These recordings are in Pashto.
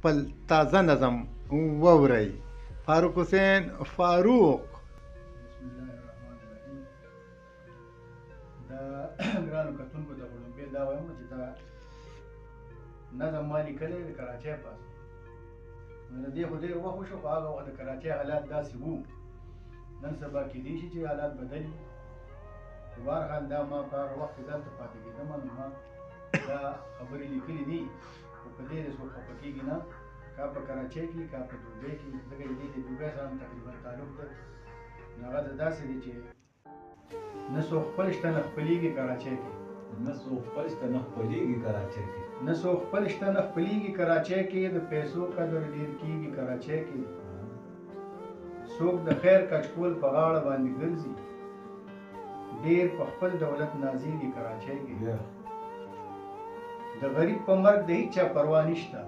خپل تازه نظم وورئ. فاروق حسین فاروق. بسم الله الرحمن الرحیم. دا ګرانو کتونکو ته غړومبې دا وایم چې دا نظم ما لیکلی د کراچۍ پاس نو د دې خو ډېر وخت وشو خو هغه وخت د کراچۍ حالات داسې وو. نن سبا کېدای شي چې حالات بدل وي. په هر حال دا ما په هغه وخت کې دلته پاتې کېدم نو ما دا خبرې لیکلي دي خو په دې څوک خفه کېږي نه، کا په کراچۍ کې کا په دوبۍ کې، ځکه د دې د دوبۍ سره هم تقریبا تعلق دی. نو هغه داسې دی چې نه څوک خپل شته نه خپلېږي کراچۍ کې، نه څوک خپل شته نه خپلېږي کراچۍ کې، نه څوک خپل شته نه خپلېږي کراچۍ کې، د پیسو قدر ډېر کېږي کراچۍ کې، څوک د خیر کچکول په غاړه باندې ګرځي، ډېر په خپل دولت نازېږي کراچۍ کې، د غریب په مرګ د هېچ چا پروا نشته،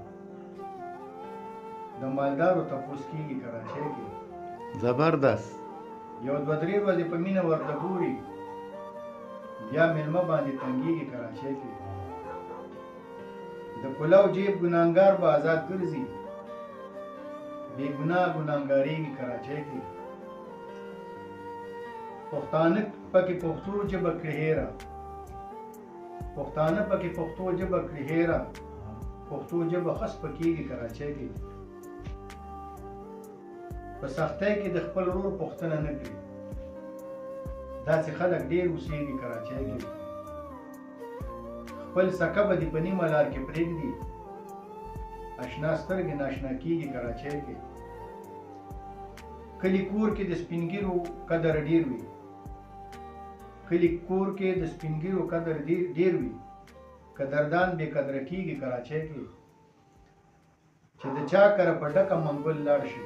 د مالدارو تپوس کېږي کراچۍ کې. زبردست. یو دوه درې ورځې په مینه ورته ګوري بیا میلمه باندې تنګېږي کراچۍ کې. د پلو جیب ګناهګار به آزاد ګرځي، بې ګناه ګناهګارېږي کراچۍ کې. پښتانه پکې پښتو ژبه کړي هېره، پښتانه پکې پښتو ژبه کړي هېره، پښتو ژبه ښه سپکېږي کراچۍ کې. په سختۍ کې د خپل ورور پوښتنه نه کړي، داسې خلک ډېر اوسېږي کراچۍ کې. خپل سکه به دې په نیمه لار کې پرېږدي، اشنا سترګې ناشنا کېږي کراچۍ کې. کلي کور کې د سپین ږیرو قدر ډېر وي، کلي کور کې د سپین ږیرو قدر ډېر وي، قدردان بې قدره کېږي کراچۍ کې. چې د چا کره په ډکه منګول لاړ شي،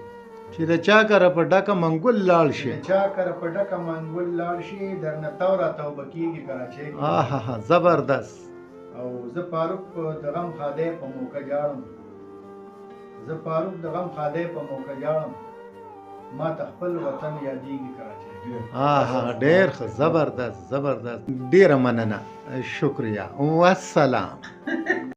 چې د چا کره په ډکه منګول لاړ شي، د چا کره په ډکه منګول لاړ شي، درنه توره توبه کېږي کراچۍ کې. آها زبردست. او زه فاروق د غم خادی په موقع جاړم، زه فاروق د غم خادی په موقع جاړم، ما ته خپل وطن یادېږي کراچۍ. آها ډېر ښه. زبردست زبردست. ډېره مننه. شکریه. والسلام.